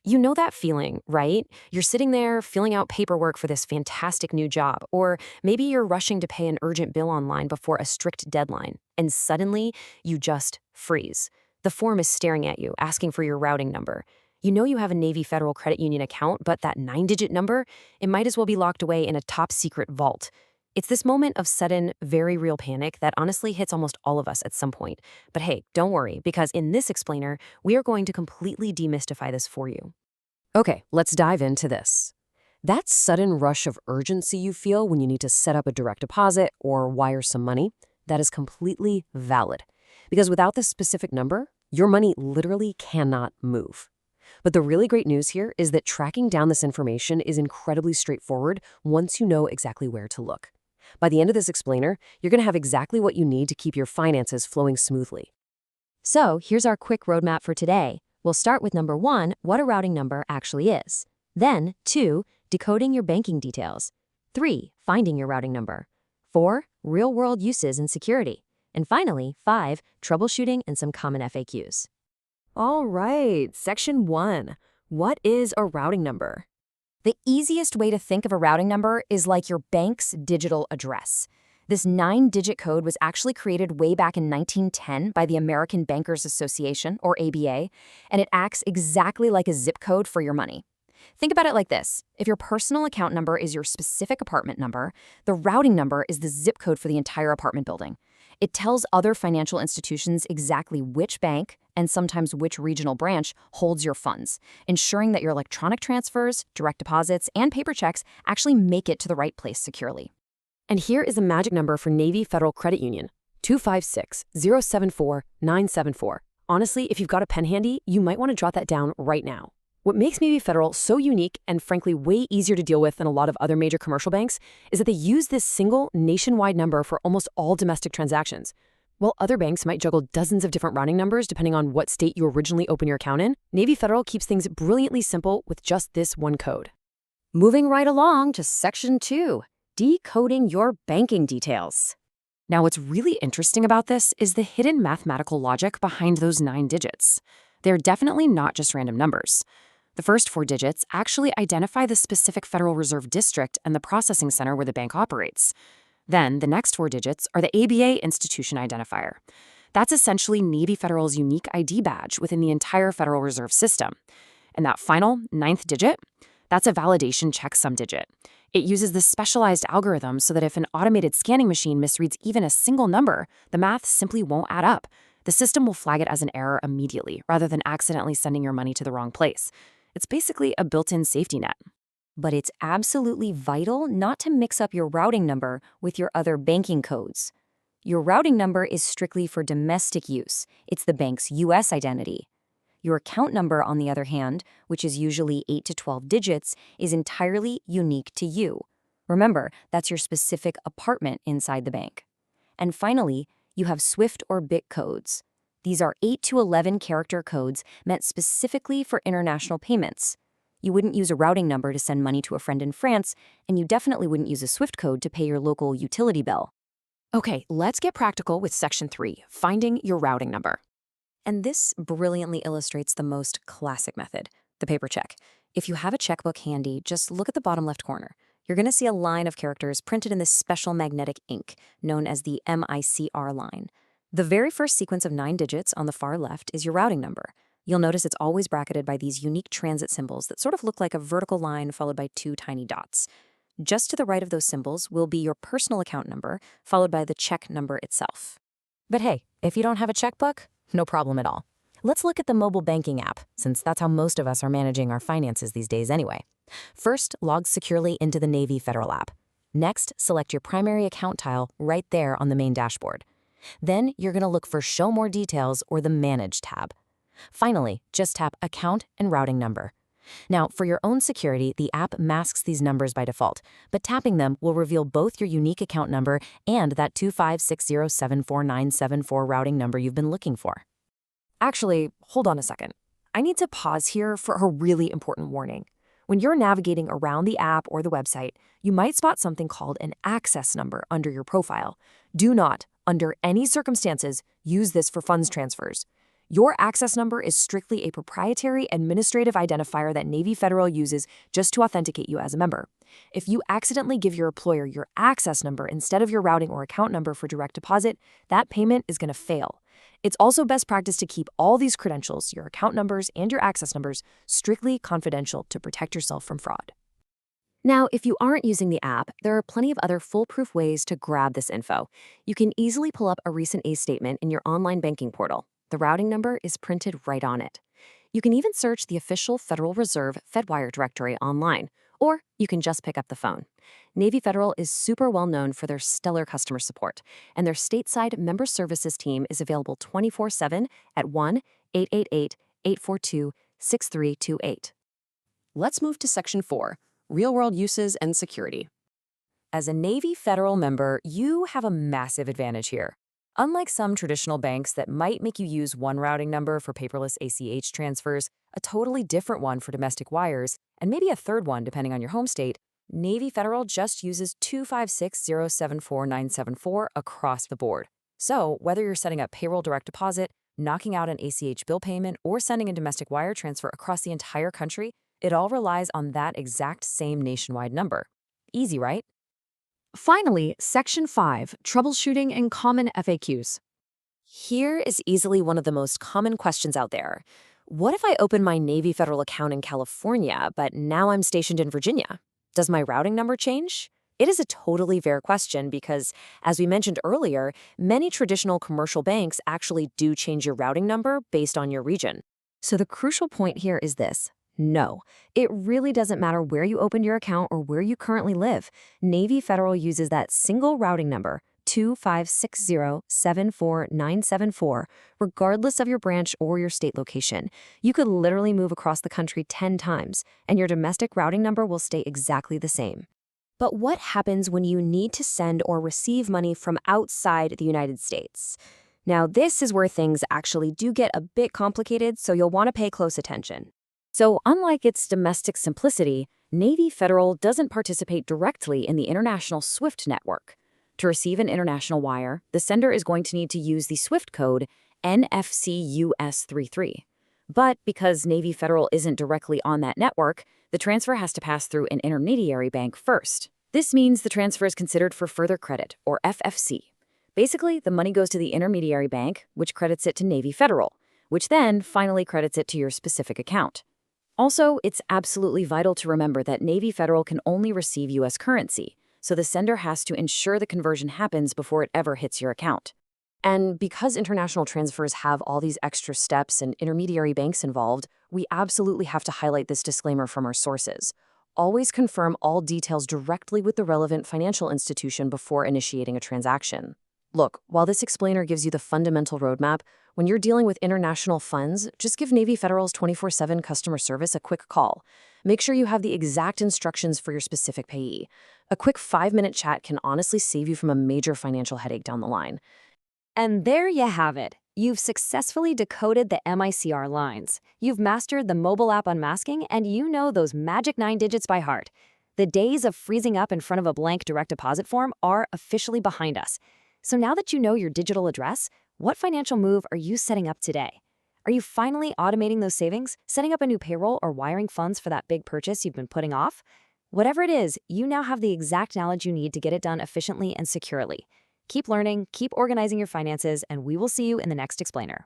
You know that feeling, right? You're sitting there filling out paperwork for this fantastic new job, or maybe you're rushing to pay an urgent bill online before a strict deadline, and suddenly you just freeze. The form is staring at you, asking for your routing number. You know you have a Navy Federal Credit Union account, but that 9-digit number, it might as well be locked away in a top secret vault. It's this moment of sudden, very real panic that honestly hits almost all of us at some point. But hey, don't worry, because in this explainer, we are going to completely demystify this for you. Okay, let's dive into this. That sudden rush of urgency you feel when you need to set up a direct deposit or wire some money, that is completely valid. Because without this specific number, your money literally cannot move. But the really great news here is that tracking down this information is incredibly straightforward once you know exactly where to look. By the end of this explainer, you're going to have exactly what you need to keep your finances flowing smoothly. So here's our quick roadmap for today. We'll start with number 1, what a routing number actually is. Then 2, decoding your banking details. 3, finding your routing number. 4, real-world uses and security. And finally, 5, troubleshooting and some common FAQs. All right, section 1. What is a routing number? The easiest way to think of a routing number is like your bank's digital address. This 9-digit code was actually created way back in 1910 by the American Bankers Association, or ABA, and it acts exactly like a zip code for your money. Think about it like this. If your personal account number is your specific apartment number, the routing number is the zip code for the entire apartment building. It tells other financial institutions exactly which bank, and sometimes which regional branch, holds your funds, ensuring that your electronic transfers, direct deposits, and paper checks actually make it to the right place securely. And here is a magic number for Navy Federal Credit Union, 256-074-974. Honestly, if you've got a pen handy, you might want to jot that down right now. What makes Navy Federal so unique and frankly way easier to deal with than a lot of other major commercial banks is that they use this single nationwide number for almost all domestic transactions. While other banks might juggle dozens of different routing numbers depending on what state you originally opened your account in, Navy Federal keeps things brilliantly simple with just this one code. Moving right along to section 2, decoding your banking details. Now, what's really interesting about this is the hidden mathematical logic behind those 9 digits. They're definitely not just random numbers. The first 4 digits actually identify the specific Federal Reserve District and the processing center where the bank operates. Then, the next 4 digits are the ABA institution identifier. That's essentially Navy Federal's unique ID badge within the entire Federal Reserve System. And that final, 9th digit, that's a validation checksum digit. It uses this specialized algorithm so that if an automated scanning machine misreads even a single number, the math simply won't add up. The system will flag it as an error immediately, rather than accidentally sending your money to the wrong place. It's basically a built-in safety net. But it's absolutely vital not to mix up your routing number with your other banking codes. Your routing number is strictly for domestic use. It's the bank's U.S. identity. Your account number, on the other hand, which is usually 8 to 12 digits, is entirely unique to you. Remember, that's your specific apartment inside the bank. And finally, you have SWIFT or BIC codes. These are 8 to 11 character codes meant specifically for international payments. You wouldn't use a routing number to send money to a friend in France, and you definitely wouldn't use a SWIFT code to pay your local utility bill. Okay, let's get practical with section 3, finding your routing number. And this brilliantly illustrates the most classic method, the paper check. If you have a checkbook handy, just look at the bottom left corner. You're going to see a line of characters printed in this special magnetic ink, known as the MICR line. The very first sequence of 9 digits on the far left is your routing number. You'll notice it's always bracketed by these unique transit symbols that sort of look like a vertical line followed by 2 tiny dots. Just to the right of those symbols will be your personal account number, followed by the check number itself. But hey, if you don't have a checkbook, no problem at all. Let's look at the mobile banking app, since that's how most of us are managing our finances these days anyway. First, log securely into the Navy Federal app. Next, select your primary account tile right there on the main dashboard. Then, you're going to look for Show More Details or the Manage tab. Finally, just tap Account and Routing Number. Now, for your own security, the app masks these numbers by default, but tapping them will reveal both your unique account number and that 256074974 routing number you've been looking for. Actually, hold on a second. I need to pause here for a really important warning. When you're navigating around the app or the website, you might spot something called an access number under your profile. Do not, under any circumstances, use this for funds transfers. Your access number is strictly a proprietary administrative identifier that Navy Federal uses just to authenticate you as a member. If you accidentally give your employer your access number instead of your routing or account number for direct deposit, that payment is going to fail. It's also best practice to keep all these credentials, your account numbers and your access numbers, strictly confidential to protect yourself from fraud. Now, if you aren't using the app, there are plenty of other foolproof ways to grab this info. You can easily pull up a recent ACE statement in your online banking portal. The routing number is printed right on it. You can even search the official Federal Reserve FedWire directory online, or you can just pick up the phone. Navy Federal is super well known for their stellar customer support, and their stateside member services team is available 24/7 at 1-888-842-6328. Let's move to Section 4, Real-World Uses and Security. As a Navy Federal member, you have a massive advantage here. Unlike some traditional banks that might make you use one routing number for paperless ACH transfers, a totally different one for domestic wires, and maybe a third one depending on your home state, Navy Federal just uses 256074974 across the board. So, whether you're setting up payroll direct deposit, knocking out an ACH bill payment, or sending a domestic wire transfer across the entire country, it all relies on that exact same nationwide number. Easy, right? Finally, Section 5, Troubleshooting and Common FAQs. Here is easily one of the most common questions out there. What if I open my Navy Federal account in California, but now I'm stationed in Virginia? Does my routing number change? It is a totally fair question because, as we mentioned earlier, many traditional commercial banks actually do change your routing number based on your region. So the crucial point here is this. No, it really doesn't matter where you opened your account or where you currently live. Navy Federal uses that single routing number, 256074974, regardless of your branch or your state location. You could literally move across the country 10 times, and your domestic routing number will stay exactly the same. But what happens when you need to send or receive money from outside the United States? Now, this is where things actually do get a bit complicated, so you'll want to pay close attention. So, unlike its domestic simplicity, Navy Federal doesn't participate directly in the international SWIFT network. To receive an international wire, the sender is going to need to use the SWIFT code NFCUS33. But because Navy Federal isn't directly on that network, the transfer has to pass through an intermediary bank first. This means the transfer is considered for further credit, or FFC. Basically, the money goes to the intermediary bank, which credits it to Navy Federal, which then finally credits it to your specific account. Also, it's absolutely vital to remember that Navy Federal can only receive U.S. currency, so the sender has to ensure the conversion happens before it ever hits your account. And because international transfers have all these extra steps and intermediary banks involved, we absolutely have to highlight this disclaimer from our sources. Always confirm all details directly with the relevant financial institution before initiating a transaction. Look, while this explainer gives you the fundamental roadmap, when you're dealing with international funds, just give Navy Federal's 24/7 customer service a quick call. Make sure you have the exact instructions for your specific payee. A quick 5-minute chat can honestly save you from a major financial headache down the line. And there you have it. You've successfully decoded the MICR lines. You've mastered the mobile app unmasking, and you know those magic 9 digits by heart. The days of freezing up in front of a blank direct deposit form are officially behind us. So now that you know your digital address, what financial move are you setting up today? Are you finally automating those savings, setting up a new payroll, or wiring funds for that big purchase you've been putting off? Whatever it is, you now have the exact knowledge you need to get it done efficiently and securely. Keep learning, keep organizing your finances, and we will see you in the next explainer.